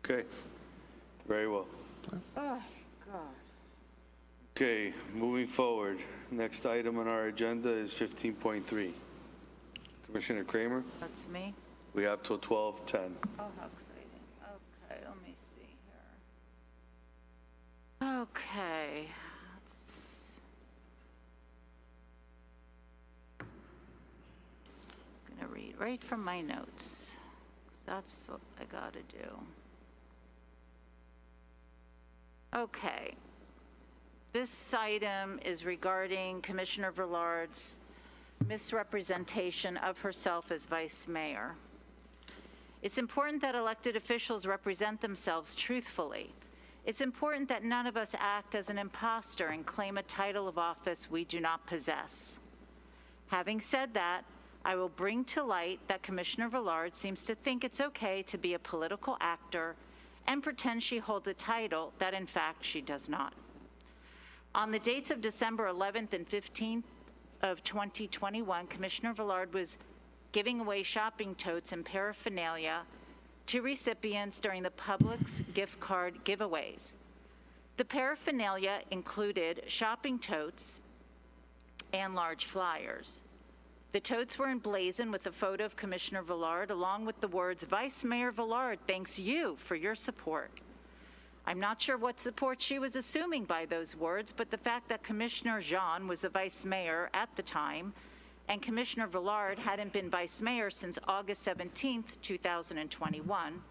Okay, very well. Oh, God. Okay, moving forward. Next item on our agenda is 15.3. Commissioner Kramer, That's me? we have till 12:10. Oh, how exciting. Okay, let me see here. Okay. I'm going to read right from my notes. 'Cause that's what I got to do. Okay. This item is regarding Commissioner Villard's misrepresentation of herself as vice mayor. It's important that elected officials represent themselves truthfully. It's important that none of us act as an imposter and claim a title of office we do not possess. Having said that, I will bring to light that Commissioner Villard seems to think it's okay to be a political actor and pretend she holds a title that in fact she does not. On the dates of December 11th and 15th of 2021, Commissioner Villard was giving away shopping totes and paraphernalia to recipients during the Publix gift card giveaways. The paraphernalia included shopping totes and large flyers. The totes were emblazoned with a photo of Commissioner Villard along with the words, "Vice Mayor Villard thanks you for your support." I'm not sure what support she was assuming by those words, but the fact that Commissioner Jean was the vice mayor at the time and Commissioner Villard hadn't been vice mayor since August 17th, 2021,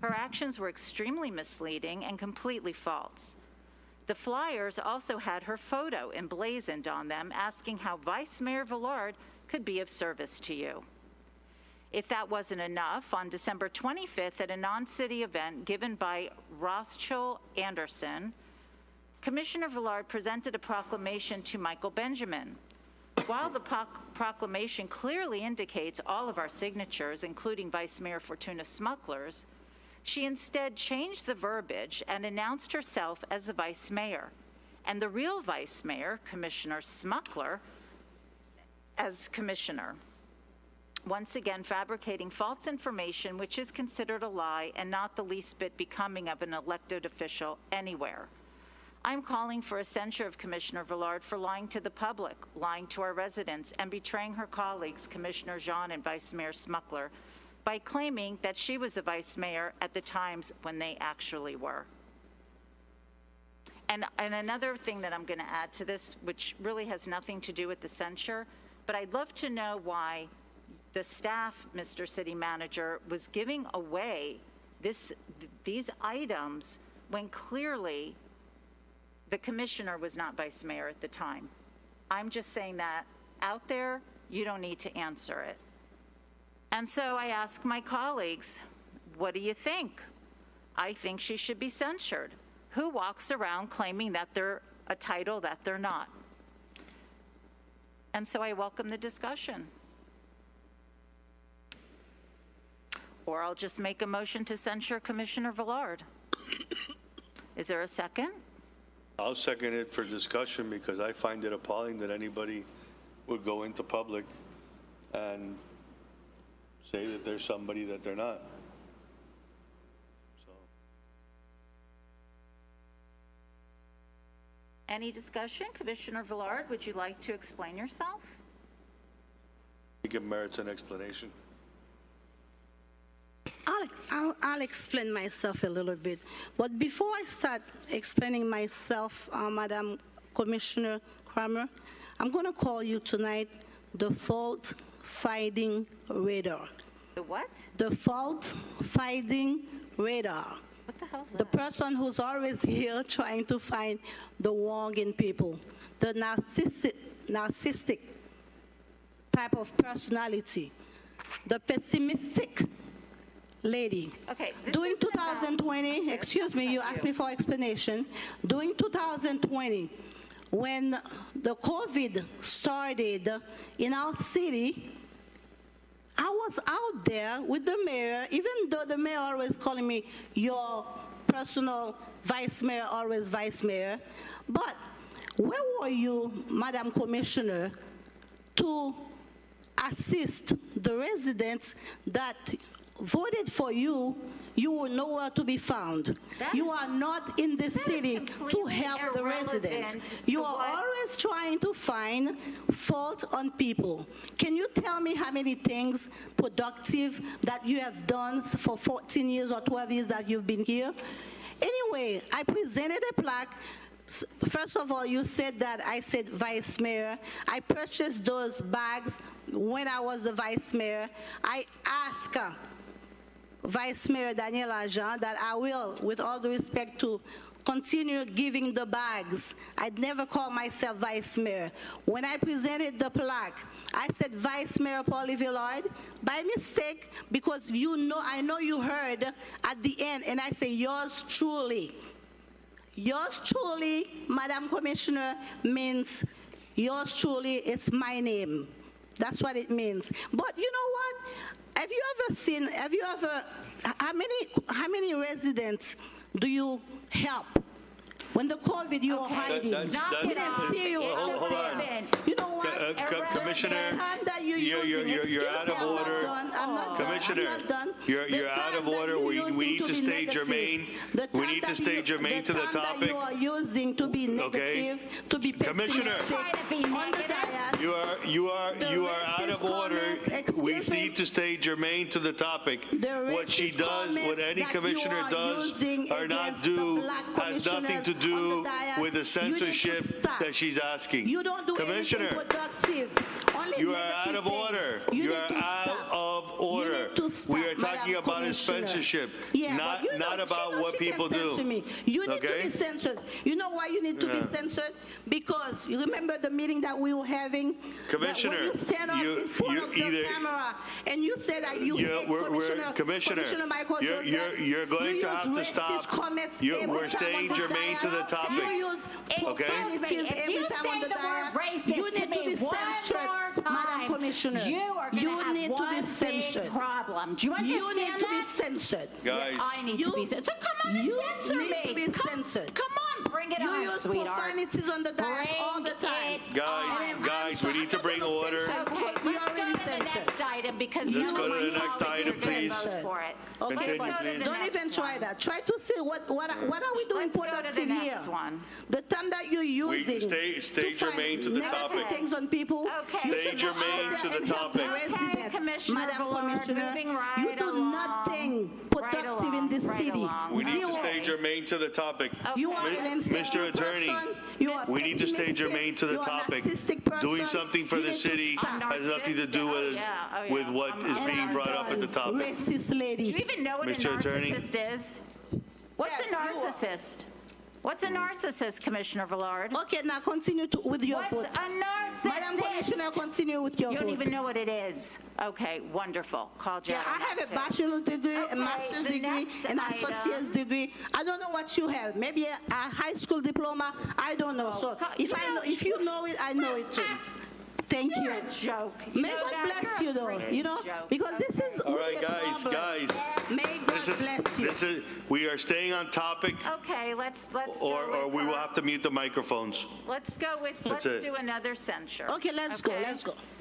her actions were extremely misleading and completely false. The flyers also had her photo emblazoned on them, asking how Vice Mayor Villard could be of service to you. If that wasn't enough, on December 25th at a non-city event given by Rothschild Anderson, Commissioner Villard presented a proclamation to Michael Benjamin. While the proclamation clearly indicates all of our signatures, including Vice Mayor Fortuna Smuckler's, she instead changed the verbiage and announced herself as the vice mayor, and the real vice mayor, Commissioner Smuckler, as commissioner. Once again, fabricating false information, which is considered a lie and not the least bit becoming of an elected official anywhere. I'm calling for a censure of Commissioner Villard for lying to the public, lying to our residents, and betraying her colleagues, Commissioner Jean and Vice Mayor Smuckler, by claiming that she was the vice mayor at the times when they actually were. And another thing that I'm going to add to this, which really has nothing to do with the censure, but I'd love to know why the staff, Mr. City Manager, was giving away these items when clearly the commissioner was not vice mayor at the time. I'm just saying that out there, you don't need to answer it. And so I ask my colleagues, what do you think? I think she should be censured. Who walks around claiming that they're a title that they're not? And so I welcome the discussion. Or I'll just make a motion to censure Commissioner Villard. Is there a second? I'll second it for discussion because I find it appalling that anybody would go into public and say that there's somebody that they're not. So. Any discussion? Commissioner Villard, would you like to explain yourself? I think it merits an explanation. I'll explain myself a little bit. But before I start explaining myself, Madam Commissioner Kramer, I'm going to call you tonight the fault-finding radar. The what? The fault-finding radar. What the hell is that? The person who's always here trying to find the wrong in people. The narcissistic type of personality. The pessimistic lady. Okay. During 2020, excuse me, you asked me for explanation. During 2020, when the COVID started in our city, I was out there with the mayor, even though the mayor always calling me your personal vice mayor, always vice mayor. But where were you, Madam Commissioner, to assist the residents that voted for you you were nowhere to be found. You are not in the city to completely help the residents. irrelevant You to are what- always trying to find fault on people. Can you tell me how many things productive that you have done for 14 years or 12 years that you've been here? Anyway, I presented a plaque. First of all, you said that I said vice mayor. I purchased those bags when I was the vice mayor. I asked Vice Mayor Daniela Jean that I will, with all due respect, to continue giving the bags. I'd never call myself vice mayor. When I presented the plaque, I said Vice Mayor Paule Villard by mistake, because I know you heard at the end, and I say yours truly. Yours truly, Madam Commissioner, means yours truly, it's my name. That's what it means. But you know what? How many residents do you help? When the COVID, you were hiding. We didn't see you. Hold on. You know what? Commissioner, you're out of order. Commissioner, you're out of order. We need to stay germane. We need to stay germane to the topic. You are using to be negative, to be Commissioner, on the dais. you are out of order. We need to stay germane to the topic. What she does, what any commissioner does or not do, has nothing to do with the censorship that she's asking. You don't do Commissioner, anything productive. Only you are out of order. You are out of order. We are talking about his censorship, not about what people do. You need to be censored. You know why you need to be censored? Because you remember the meeting that we were having? Commissioner, when you stand up in front of your camera and you said that you hate Commissioner Michael Joseph, you're going to have to racist stop. comments We're every time staying on this germane dais. to the topic. You use Okay? profanities If every you time say on the the word dais. racist You to need me to be one censored, more Madam time, Commissioner. you are going to have need to one be censored. big problem. Do you You need understand to be that? censored. Guys, I need to be censored. So come on and You censor need to me. be censored. Come on, bring it You on, use sweetheart. profanities on the dais Bring all the time. it guys, we need to bring order. Okay, We let's go already to the censored. next item because Let's none go of to my the next colleagues item, are gonna please. vote for it. Continue, Let's go to please. the Don't next even try one. that. Try to see what are we doing Let's go to the productive here? next one. The time that you're using stay to find germane to the negative topic. things on people. Okay. you Stay should go germane out to there the and help topic. resident. Commissioner Madam Villard, Commissioner, moving right you do along. nothing productive in this Right city. along. We need to Zero. stay germane to the topic. You are Okay. an insecure Mr. Attorney, person. You are we need to stay pessimistic. germane to the You are a topic. narcissistic person. Doing something for You the need to city stop. has nothing to do with what I'm is being brought up at the topic. Racist lady. Do you even know what Mr. a Attorney? narcissist is? What's Yes, a you are. narcissist? What's a narcissist, Commissioner Villard? Okay, now continue with your What's vote. a narcissist? Madam Commissioner, continue with your You vote. don't even know what it is. Okay, wonderful. Called you Yeah, out I on have that a too. bachelor's degree, a Okay, master's the degree, next an item. associate's degree. I don't know what you have. Maybe a high school diploma. I don't know. So if you know it, I know it too. Thank You're you. a joke. May You know God that? bless You're you, a though. freaking You know, joke. because this is All right, really a guys, problem. May God bless you. We are staying on topic, Okay, let's go or with, we will have to mute the microphones. let's it. do another censure. Okay, let's go.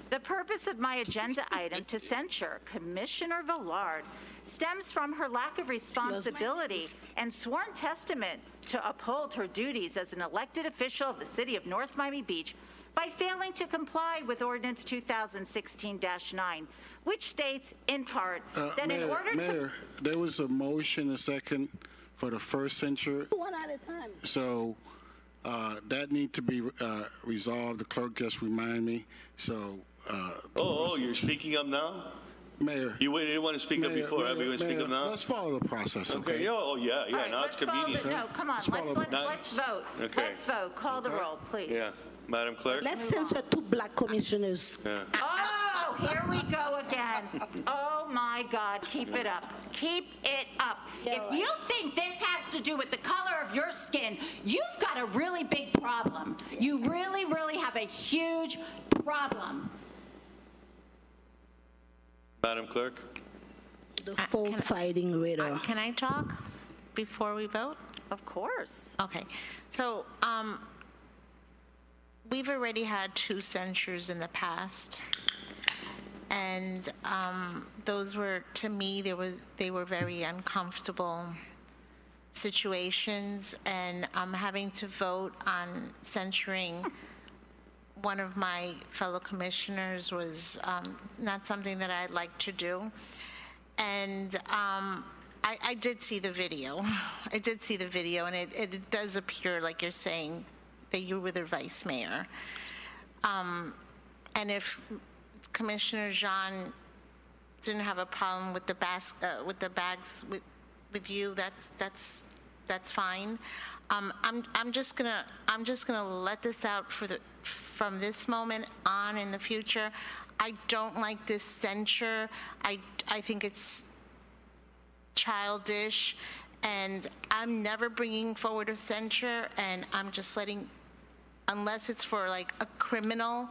The purpose of my agenda item to censure Commissioner Villard stems from her lack of responsibility and sworn testament to uphold her duties as an elected official of the city of North Miami Beach by failing to comply with Ordinance 2016-9, which states in part that in order to... Mayor, there was a motion, a second, for the first censure. One at a time. So that need to be resolved. The clerk just reminded me. So, You're speaking up now? Mayor. You didn't want to speak up before, right? You want to speak up now? Let's follow the process, okay? Yeah, All now right, it's let's follow convenient. No, come on, Let's follow the let's vote. Okay. Let's vote. Call the roll, please. Yeah, Madam Clerk? Let's censor 2 black commissioners. Yeah. Oh, here we go again. Oh, my God, keep it up. Keep it up. If you think this has to do with the color of your skin, you've got a really big problem. You really, really have a huge problem. Madam Clerk? The full fighting radar. Can I talk before we vote? Of course. Okay. So, we've already had 2 censures in the past. And those were, to me, they were very uncomfortable situations, and having to vote on censuring one of my fellow commissioners was not something that I'd like to do. And I did see the video. I did see the video, and it does appear like you're saying that you were the vice mayor. And if Commissioner Jean didn't have a problem with the bags with you, that's fine. I'm just gonna let this out from this moment on in the future. I don't like this censure. I think it's childish, and I'm never bringing forward a censure, and I'm just letting, unless it's for like a criminal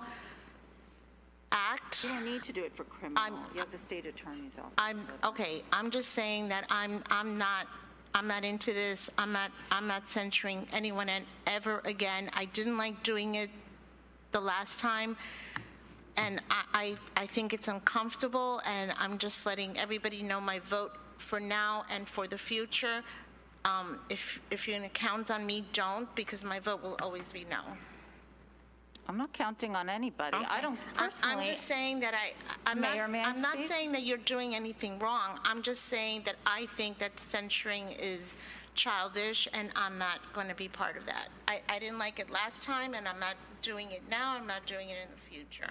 act. You don't need to do it for criminal. You have the state attorney's office. Okay. I'm just saying that I'm not into this. I'm not censuring anyone ever again. I didn't like doing it the last time, and I think it's uncomfortable, and I'm just letting everybody know my vote for now and for the future. If you're gonna count on me, don't, because my vote will always be no. I'm not counting on anybody. Okay. I don't personally. I'm just saying that I'm Mayor, may I I'm not speak? saying that you're doing anything wrong. I'm just saying that I think that censuring is childish, and I'm not going to be part of that. I didn't like it last time, and I'm not doing it now. I'm not doing it in the future.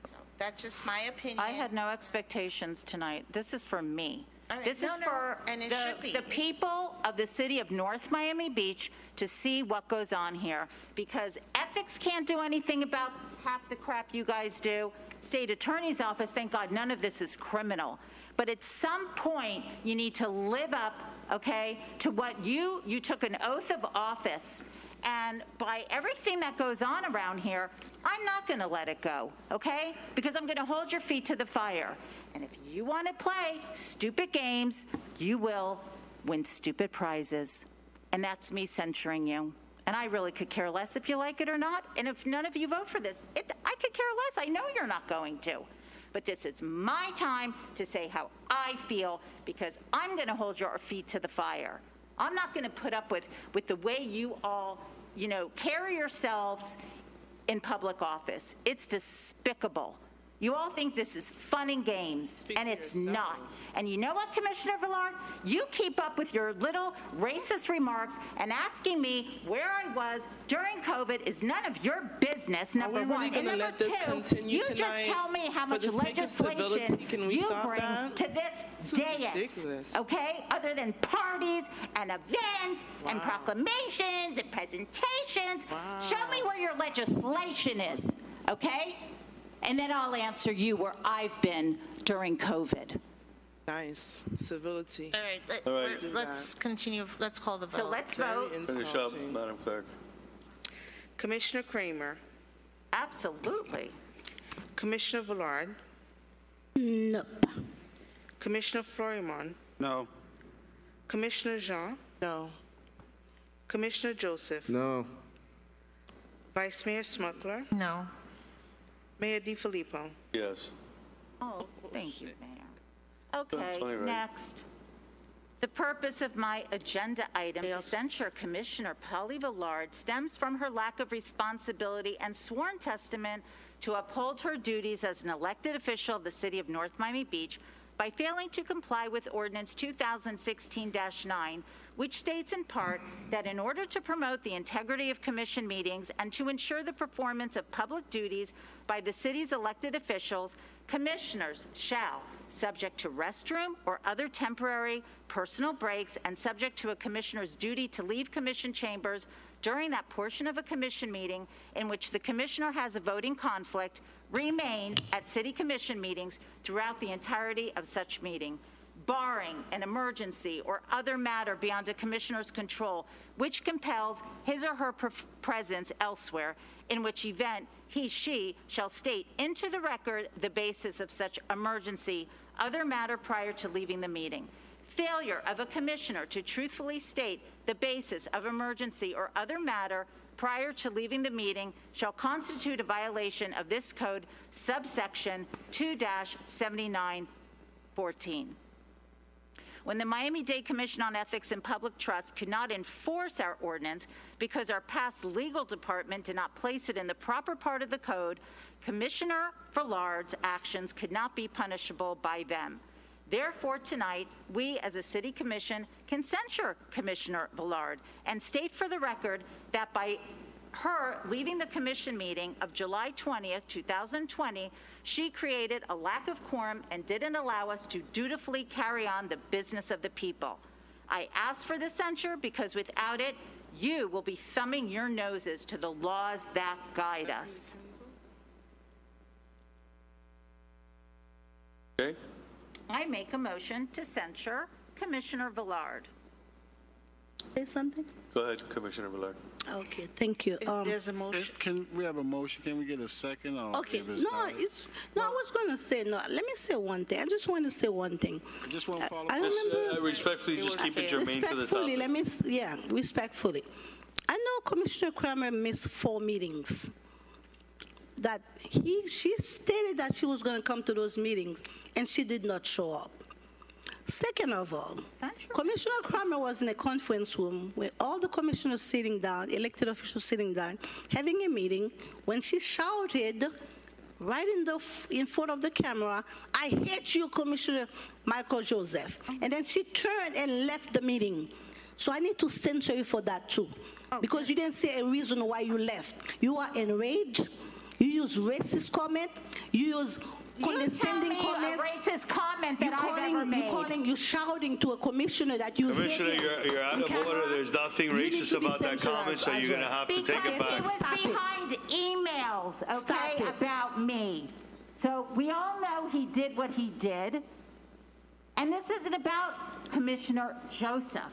So that's just my opinion. I had no expectations tonight. This is for me. All right. This No, is no, for and it should be. the people of the city of North Miami Beach to see what goes on here, because ethics can't do anything about half the crap you guys do. State attorney's office, thank God none of this is criminal. But at some point, you need to live up, okay, to what you took an oath of office. And by everything that goes on around here, I'm not going to let it go, okay? Because I'm going to hold your feet to the fire. And if you want to play stupid games, you will win stupid prizes. And that's me censuring you. And I really could care less if you like it or not. And if none of you vote for this, I could care less. I know you're not going to. But this is my time to say how I feel, because I'm going to hold your feet to the fire. I'm not going to put up with the way you all, carry yourselves in public office. It's despicable. You all think this is fun and games, and it's not. And you know what, Commissioner Villard? You keep up with your little racist remarks, and asking me where I was during COVID is none of your business, number one. And number two, you just tell me how much legislation you bring to this dais, okay? Other than parties and events and proclamations and presentations. Show me where your legislation is, okay? And then I'll answer you where I've been during COVID. Nice. Civility. All right, let's continue. Let's call the vote. So let's vote. Finish up, Madam Clerk. Commissioner Kramer, Absolutely. Commissioner Villard, Nope. Commissioner Florimon, No. Commissioner Jean, No. Commissioner Joseph, No. Vice Mayor Smuggler, No. Mayor DiFilippo. Yes. Oh, thank you, Mayor. Okay, That's only right. next. The purpose of my agenda item to censure Commissioner Paule Villard stems from her lack of responsibility and sworn testament to uphold her duties as an elected official of the city of North Miami Beach by failing to comply with Ordinance 2016-9, which states in part that in order to promote the integrity of commission meetings and to ensure the performance of public duties by the city's elected officials, commissioners shall, subject to restroom or other temporary personal breaks and subject to a commissioner's duty to leave commission chambers during that portion of a commission meeting in which the commissioner has a voting conflict, remain at city commission meetings throughout the entirety of such meeting, barring an emergency or other matter beyond a commissioner's control, which compels his or her presence elsewhere, in which event she shall state into the record the basis of such emergency, other matter prior to leaving the meeting. Failure of a commissioner to truthfully state the basis of emergency or other matter prior to leaving the meeting shall constitute a violation of this code, subsection 2-7914. When the Miami-Dade Commission on Ethics and Public Trust could not enforce our ordinance because our past legal department did not place it in the proper part of the code, Commissioner Villard's actions could not be punishable by them. Therefore, tonight, we as a city commission can censure Commissioner Villard and state for the record that by her leaving the commission meeting of July 20th, 2020, she created a lack of quorum and didn't allow us to dutifully carry on the business of the people. I ask for the censure because without it, you will be thumbing your noses to the laws that guide us. Okay? I make a motion to censure Commissioner Villard. Say something? Go ahead, Commissioner Villard. Okay, thank you. There's a motion. Can we have a motion? Can we get a second? Or Okay, if it's no, not- I was going to say, no, let me say one thing. I just want to say one thing. I just want to follow I up. remember, Respectfully, just keep it germane to the respectfully, topic. respectfully. I know Commissioner Kramer missed 4 meetings. That she stated that she was going to come to those meetings, and she did not show up. Second of all, Commissioner Kramer was in a conference room with all the commissioners sitting down, elected officials sitting down, having a meeting, when she shouted right in front of the camera, "I hate you, Commissioner Michael Joseph." And then she turned and left the meeting. So I need to censor you for that too, because you didn't say a reason why you left. You are enraged. You use racist comment. You use condescending comments. A racist comment that I've ever made. You shouting to a commissioner that you Commissioner, hate you're out on of camera. order. There's nothing You need racist to be about that censored comment, so as you're going to well. have to take it Because back. it was Stop it. behind emails, Stop okay, it. about me. So we all know he did what he did. And this isn't about Commissioner Joseph.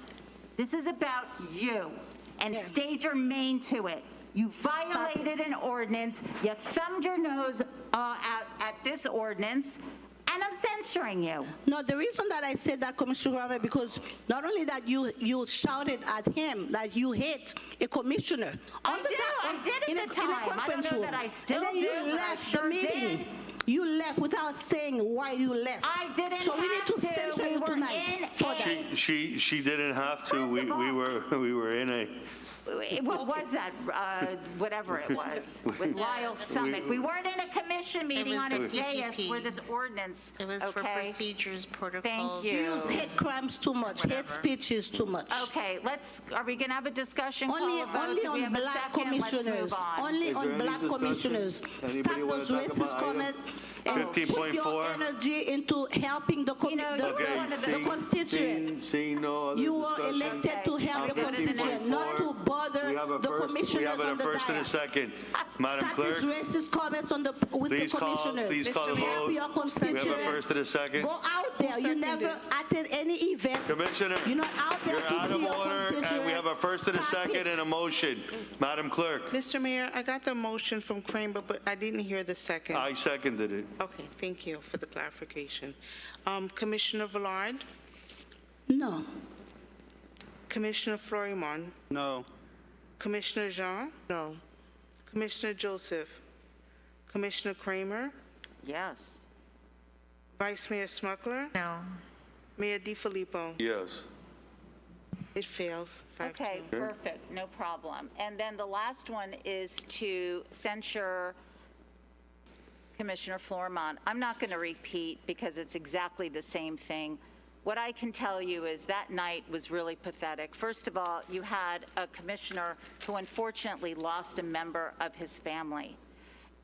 This is about you. And stay germane to it. You violated an ordinance. You thumbed your nose at this ordinance. And I'm censoring you. No, the reason that I said that, Commissioner Kramer, because not only that you shouted at him that you hate a commissioner. I did at the time. I don't know that I still and then do, you but I left sure the meeting. did. You left without saying why you left. I didn't So we need have to to. censor We you were tonight in for that. She didn't have to. First of all- We were in a. What was that? Whatever it was, with Lyle Summit. We weren't in a commission meeting was on a the dais PPP. where this ordinance, It was for okay? procedures, protocols. Thank You you. use hate crimes too much. Hate speech is too much. Okay, are we going to have a discussion? Only, Call a vote? only Do we on have a black second? Let's commissioners. move on. Only Is there on any black discussion? commissioners. Anybody Stop wanna those talk racist about item comments and put your 15.4? energy into helping the, You know, the, you're one of the- the constituent. Seeing no other You were discussion. elected to help the Okay, constituent, not to bother We have a the first, we commissioners have on a the first and a dais. second. Madam Stop Clerk, these racist comments on with please the call commissioners. the Help vote. your We have a constituents. first and a second. Go out there. You never attend any event. Commissioner, You're not out there you're to out see of your order, and we constituent. have a first and a Stop second it. and a motion. Madam Clerk, Mr. Mayor, I got the motion from Kramer, but I didn't hear the second. I seconded it. Okay, thank you for the clarification. Commissioner Villard, No. Commissioner Florimon, No. Commissioner Jean, No. Commissioner Joseph, Commissioner Kramer, Yes. Vice Mayor Smuggler, No. Mayor DiFilippo. Yes. It fails. 5-2. Okay, perfect, no problem. And then the last one is to censure Commissioner Florimon. I'm not going to repeat because it's exactly the same thing. What I can tell you is that night was really pathetic. First of all, you had a commissioner who unfortunately lost a member of his family,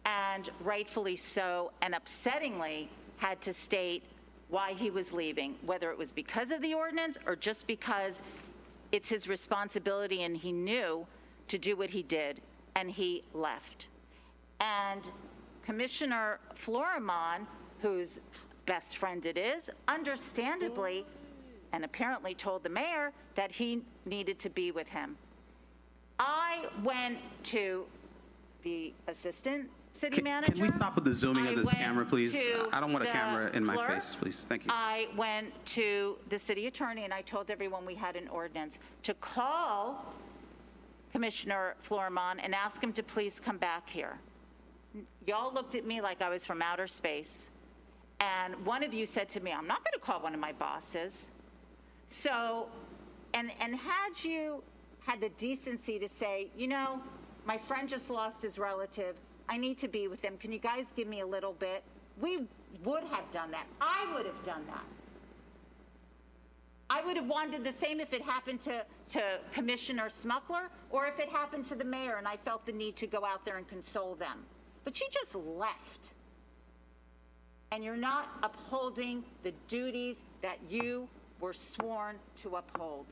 and rightfully so, and upsettingly had to state why he was leaving, whether it was because of the ordinance or just because it's his responsibility and he knew to do what he did, and he left. And Commissioner Florimon, whose best friend it is, understandably, and apparently told the mayor that he needed to be with him. I went to the assistant city manager. Can we stop with the zooming of I this went camera, please? to I don't want a the camera in my clerk. face, please. Thank you. I went to the city attorney and I told everyone we had an ordinance to call Commissioner Florimon and ask him to please come back here. Y'all looked at me like I was from outer space. And one of you said to me, I'm not going to call one of my bosses. So, and had you had the decency to say, you know, my friend just lost his relative. I need to be with him. Can you guys give me a little bit? We would have done that. I would have done that. I would have wanted the same if it happened to Commissioner Smuckler or if it happened to the mayor and I felt the need to go out there and console them. But you just left. And you're not upholding the duties that you were sworn to uphold.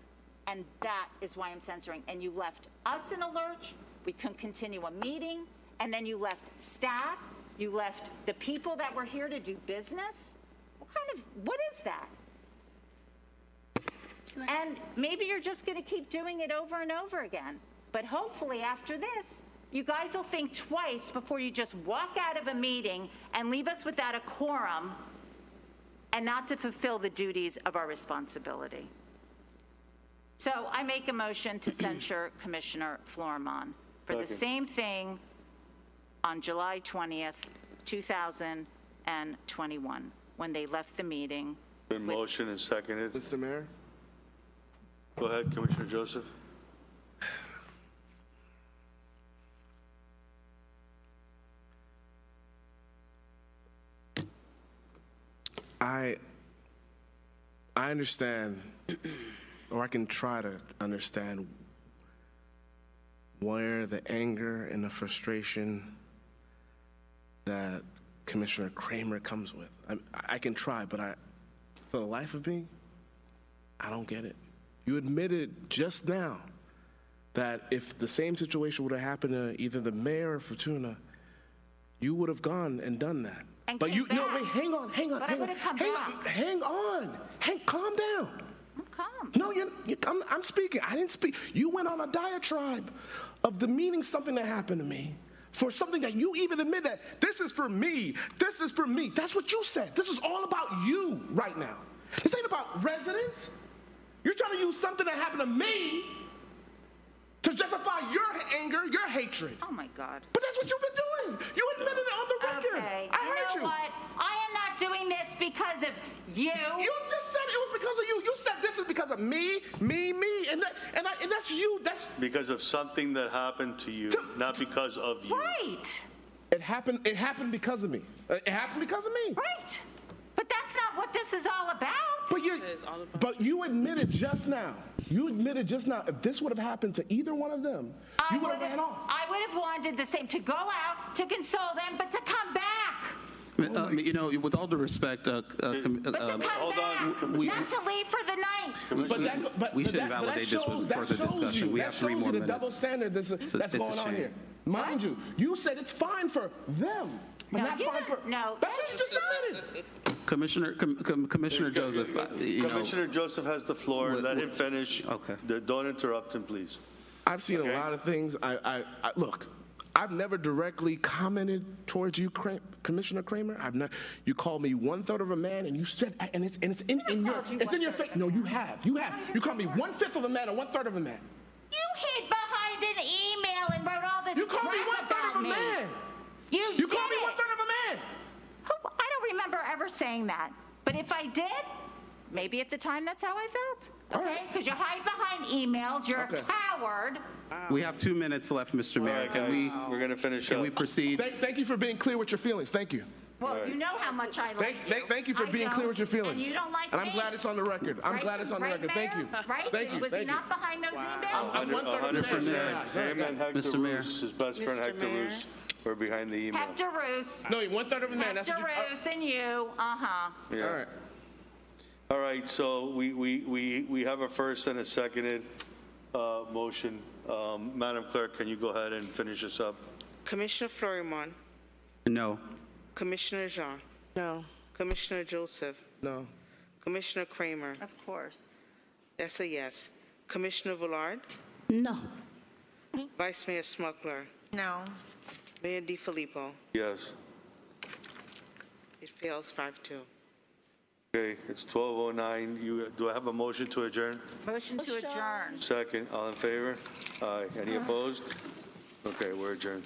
And that is why I'm censoring. And you left us in a lurch. We couldn't continue a meeting. And then you left staff. You left the people that were here to do business. What is that? And maybe you're just going to keep doing it over and over again. But hopefully after this, you guys will think twice before you just walk out of a meeting and leave us without a quorum and not to fulfill the duties of our responsibility. So I make a motion to censure Commissioner Florimon for the same thing on July 20th, 2021, when they left the meeting. Been motion and seconded. Mr. Mayor? Go ahead, Commissioner Joseph. I understand, or I can try to understand where the anger and the frustration that Commissioner Kramer comes with. I can try, but for the life of me, I don't get it. You admitted just now that if the same situation would have happened to either the mayor or Fortuna, you would have gone and done that. And but came no, back. wait, hang on, calm down. I'm calm. No, I'm speaking. I didn't speak. You went on a diatribe of demeaning something that happened to me for something that you even admit that this is for me. This is for me. That's what you said. This is all about you right now. This ain't about residents. You're trying to use something that happened to me to justify your anger, your hatred. Oh my God. But that's what you've been doing. You admitted it on the record. Okay. I heard you. You know what? I am not doing this because of you. You just said it was because of you. You said this is because of me, and that's you. That's Because of something that happened to you, not because of you. Right. it happened. It happened because of me. It happened because of me. Right. But that's not what this is all about. But you admitted just now. If this would have happened to either one of them, you would have ran off. I would have wanted the same, to go out, to console them, but to come back. You know, with all due respect, But to come back, not to leave for the night. we should invalidate this with further discussion. We have 3 more the minutes. double standard that's it's going on here. Mind you said it's fine for them, but No, not you fine don't- for. no, That's what you just admitted. Commissioner Joseph, Commissioner Joseph has the floor. Let him finish. Okay. Don't interrupt him, please. I've seen a lot of things. Look, I've never directly commented towards you, Commissioner Kramer. You called me 1/3 of a man, and you said, and it's in your face. No, you have. You called me 1/5 of a man and 1/3 of a man. You hid behind an email and wrote all this You called me crap 1/3 about of a man. You called me did it. 1/3 of a man. I don't remember ever saying that. But if I did, maybe at the time that's how I felt. Okay? Because you hide behind emails. You're a coward. we have 2 minutes left, Mr. Mayor. We're going to finish Can up. we proceed? Thank you for being clear with your feelings. Thank you. Well, you know how much I like you. Thank you for I being don't, clear with your feelings. And you don't like And I'm me. glad it's on the record. I'm glad it's on the record. Thank you. Right? Thank you. Was he Thank you. not behind those emails? I'm 1/3 of a man. Him and Hector Mr. Mayor. Roos, his best friend Mr. Hector Mayor. Roos, were behind the email. Hector Roos. No, 1/3 of a man. That's Hector what you. Roos and you. Uh-huh. Yeah. All right. All right, so we have a first and a seconded motion. Madam Clerk, can you go ahead and finish this up? Commissioner Florimon, No. Commissioner Jean, No. Commissioner Joseph, No. Commissioner Kramer. Of course. That's a yes. Commissioner Villard, No. Vice Mayor Smuckler, No. Mayor DiFilippo. Yes. It fails 5-2. Okay, it's 12:09. Do I have a motion to adjourn? Motion to adjourn. Second, all in favor? Aye. Any opposed? Okay, we're adjourned.